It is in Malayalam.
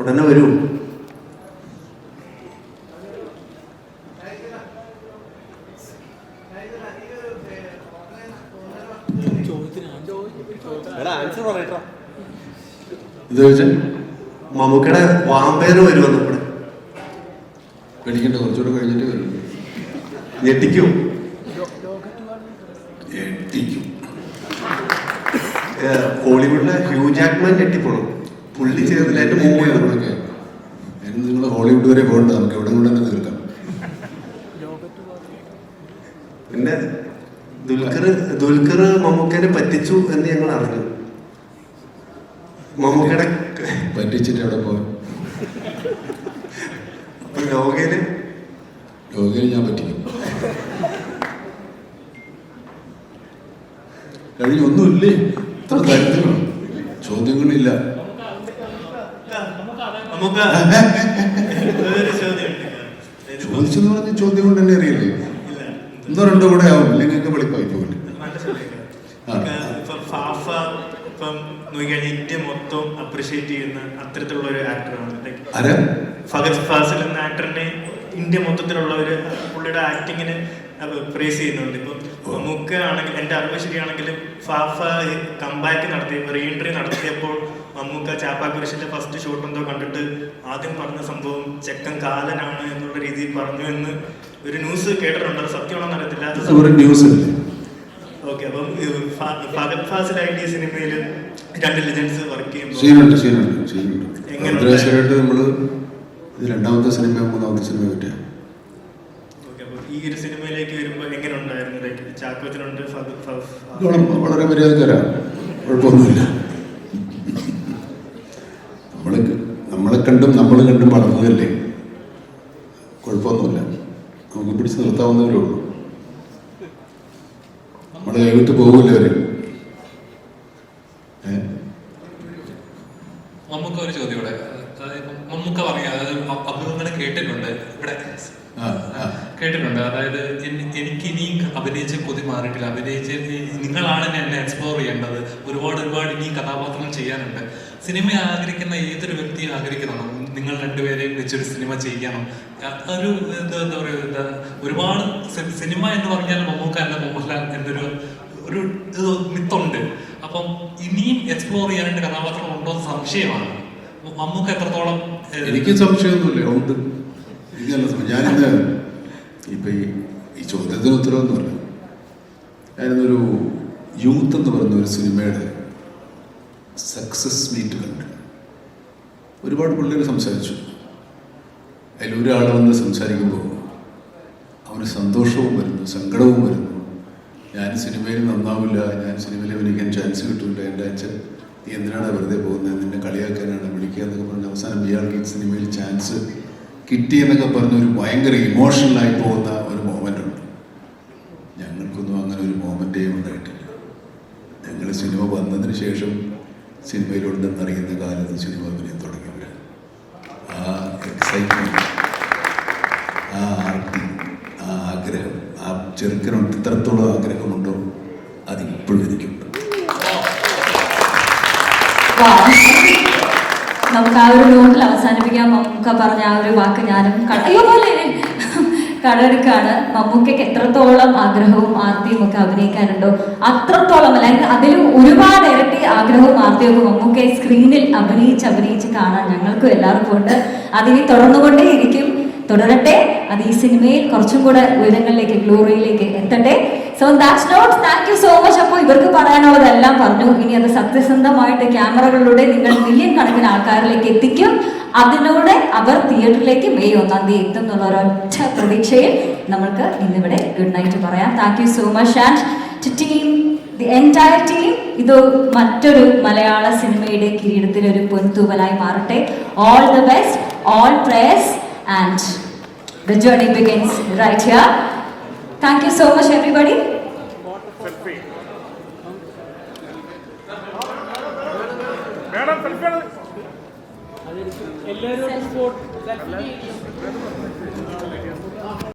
ഉടനെ വരും. ഇത് ചോദിച്ചാൽ മമ്മൂക്കയുടെ വാമ്പേര് വരുമെന്ന് ഇവിടെ പേടിക്കണ്ട, കുറച്ചുകൂടെ കഴിഞ്ഞിട്ട് വരും. ഞെട്ടിക്കും. ഹോളിവുഡിലെ ഹ്യൂ ജാക്ക്മാൻ ഞെട്ടിപ്പോണം. പുള്ളി ചെയ്തതിൽ എന്റെ മൂവ് നമ്മളൊക്കെ നിങ്ങൾ ഹോളിവുഡ് വരെ പോകണ്ട, നമുക്ക് എവിടെ കൊണ്ട് തന്നെ തീർക്കാം. പിന്നെ ദുൽഖർ മമ്മൂക്കനെ പറ്റിച്ചു എന്ന് ഞങ്ങൾ അറിഞ്ഞു. മമ്മൂക്കയുടെ പറ്റിച്ചിട്ട് എവിടെ പോയി? അപ്പൊ ലോകയില് ഞാൻ പറ്റിക്കും. കഴിഞ്ഞൊന്നുമില്ലേ? ഇത്ര തരത്തിലോ ചോദ്യങ്ങളില്ല. ചോദിച്ചെന്ന് പറഞ്ഞ ചോദ്യം കൊണ്ട് തന്നെ അറിയില്ലേ? എന്തോ രണ്ടോ കൂടെ ആവും, ഇല്ലെങ്കിൽ വെളിപ്പായി പോകില്ല. ഇന്ത്യ മൊത്തം അപ്രീഷിയേറ്റ് ചെയ്യുന്ന അത്തരത്തിലുള്ള ഒരു ആക്ടറാണ് ഫഹദ് ഫാസിൽ എന്ന ആക്ടറിനെ ഇന്ത്യ മൊത്തത്തിലുള്ളവര് പുള്ളിയുടെ ആക്ടിങ്ങിന് പ്രേസ് ചെയ്യുന്നുണ്ട്. ഇപ്പം മമ്മൂക്ക ആണെങ്കിൽ എൻ്റെ അറിവ് ശരിയാണെങ്കിലും ഫാഫ കംബാക്ക് നടത്തിയപ്പോൾ റീഎൻട്രി നടത്തിയപ്പോൾ മമ്മൂക്ക ചാപ്പാക്കുരിശിന്റെ ഫസ്റ്റ് ഷോട്ട് എന്തോ കണ്ടിട്ട് ആദ്യം പറഞ്ഞ സംഭവം ചെക്കൻ കാലനാണ് എന്നുള്ള രീതിയിൽ പറഞ്ഞു എന്ന് ഒരു ന്യൂസ് കേട്ടിട്ടുണ്ട്. അത് സത്യമാണെന്ന് അറിയത്തില്ല. ഓക്കെ, അപ്പം ഫഹദ് ഫാസിൽ ആയിട്ട് ഈ സിനിമയിൽ രണ്ട് ലെജൻസ് വർക്ക് ചെയ്യുമ്പോൾ നമ്മള് രണ്ടാമത്തെ സിനിമ മൂന്നാമത്തെ സിനിമ പറ്റിയ ഈ ഒരു സിനിമയിലേക്ക് വരുമ്പോൾ എങ്ങനെ ഉണ്ടായിരുന്നു? ചാക്കോച്ചനുണ്ട്, വളരെ മര്യാദക്കാരാണ്, കുഴപ്പമൊന്നുമില്ല. നമ്മളെ കണ്ടും നമ്മൾ കണ്ടും വളർന്നതല്ലേ, കുഴപ്പമൊന്നുമില്ല. നമുക്ക് പിടിച്ച് നിർത്താവുന്നവരേ ഉള്ളൂ. നമ്മളെ കൈവിട്ട് പോകില്ല അവര്. മമ്മൂക്ക ഒരു ചോദ്യം ഇവിടെ, മമ്മൂക്ക പറയാ, അഭിമുഖങ്ങൾ കേട്ടിട്ടുണ്ട് ഇവിടെ, കേട്ടിട്ടുണ്ട്. അതായത് എനിക്ക് ഇനിയും അഭിനയിച്ച് കൊതി മാറിയിട്ടില്ല, അഭിനയിച്ച് നിങ്ങളാണ് എന്നെ എക്സ്പ്ലോർ ചെയ്യേണ്ടത്, ഒരുപാട് ഇനിയും കഥാപാത്രങ്ങൾ ചെയ്യാനുണ്ട്. സിനിമ ആഗ്രഹിക്കുന്ന ഏതൊരു വ്യക്തിയും ആഗ്രഹിക്കുന്നതാണ് നിങ്ങൾ രണ്ടുപേരെയും വെച്ചൊരു സിനിമ ചെയ്യണം. ഒരു എന്താ പറയുക, ഒരുപാട് സിനിമ എന്ന് പറഞ്ഞാൽ മമ്മൂക്ക എന്ന മോഹൻലാൽ എന്നൊരു മിത്തുണ്ട്. അപ്പം ഇനിയും എക്സ്പ്ലോർ ചെയ്യാനായിട്ട് കഥാപാത്രം ഉണ്ടോ എന്ന് സംശയമാണ്. മമ്മൂക്ക എത്രത്തോളം? എനിക്ക് സംശയമൊന്നുമില്ല, ഉണ്ട്. ഞാനിന്ന് ഇപ്പൊ ഈ ചോദ്യത്തിന് ഉത്തരവൊന്നുമല്ല. ഞാനിന്നൊരു യൂത്ത് എന്ന് പറയുന്ന ഒരു സിനിമയുടെ സക്സസ് മീറ്റ് കണ്ട് ഒരുപാട് പിള്ളേർ സംസാരിച്ചു. അതിലൊരാൾ വന്ന് സംസാരിക്കുമ്പോൾ അവന് സന്തോഷവും വരുന്നു, സങ്കടവും വരുന്നു. ഞാൻ സിനിമയിൽ നന്നാവില്ല, ഞാൻ സിനിമയിൽ അഭിനയിക്കാൻ ചാൻസ് കിട്ടില്ല, എൻ്റെ അച്ഛൻ നീ എന്തിനാണ് വെറുതെ പോകുന്നത്, നിന്നെ കളിയാക്കാനാണ് വിളിക്കുക എന്നൊക്കെ പറഞ്ഞ് അവസാനം ഇയാൾക്ക് ഈ സിനിമയിൽ ചാൻസ് കിട്ടി എന്നൊക്കെ പറഞ്ഞൊരു ഭയങ്കര ഇമോഷണലായി പോകുന്ന ഒരു മൊമെൻ്റ് ഉണ്ട്. ഞങ്ങൾക്കൊന്നും അങ്ങനെ ഒരു മൊമെൻ്റേ ഉണ്ടായിട്ടില്ല. ഞങ്ങൾ സിനിമ വന്നതിന് ശേഷം സിനിമയിലുണ്ടെന്നറിയുന്ന കാലത്ത് സിനിമ അഭിനയം തുടങ്ങിയവർ. ആ എക്സൈറ്റ്മെൻറ്റ്, ആ ആർത്തി, ആ ആഗ്രഹം, ആ ചെറുക്കനുണ്ട് ഇത്രത്തോളം ആഗ്രഹമുണ്ടോ അത് ഇപ്പോഴും എനിക്കുണ്ട്. നമുക്ക് ആ ഒരു നോട്ടിൽ അവസാനിപ്പിക്കാൻ മമ്മൂക്ക പറഞ്ഞ ആ ഒരു വാക്ക് ഞാനും കടമെടുക്കാണ്. മമ്മൂക്കയ്ക്ക് എത്രത്തോളം ആഗ്രഹവും ആർത്തിയും ഒക്കെ അഭിനയിക്കാനുണ്ടോ അത്രത്തോളം, അല്ലെങ്കിൽ അതിലും ഒരുപാട് ഇരട്ടി ആഗ്രഹവും ആർത്തിയും ഒക്കെ മമ്മൂക്കയെ സ്ക്രീനിൽ അഭിനയിച്ച് കാണാൻ ഞങ്ങൾക്കും എല്ലാവർക്കും ഉണ്ട്. അതിനി തുടർന്നുകൊണ്ടേയിരിക്കും, തുടരട്ടെ. അത് ഈ സിനിമയിൽ കുറച്ചും കൂടെ ഉയരങ്ങളിലേക്ക്, ഗ്ലോറിയിലേക്ക് എത്തട്ടെ. So that's not, thank you so much. അപ്പോൾ ഇവർക്ക് പറയാനുള്ളതെല്ലാം പറഞ്ഞു. ഇനി അത് സത്യസന്ധമായിട്ട് ക്യാമറകളിലൂടെ നിങ്ങൾ മില്യൺ കണക്കിന് ആൾക്കാരിലേക്ക് എത്തിക്കും. അതിലൂടെ അവർ തിയേറ്ററിലേക്ക് മെയ് 1-ാം തീയതി എത്തും എന്നുള്ള ഒരൊറ്റ പ്രതീക്ഷയിൽ നമ്മൾക്ക് ഇന്നിവിടെ ഗുഡ് നൈറ്റ് പറയാം. Thank you so much and to team, the entire team. ഇത് മറ്റൊരു മലയാള സിനിമയുടെ കിരീടത്തിലൊരു പൊൻതൂവലായി മാറട്ടെ. All the best, all prayers and the journey begins right here. Thank you so much everybody. Madam selfie.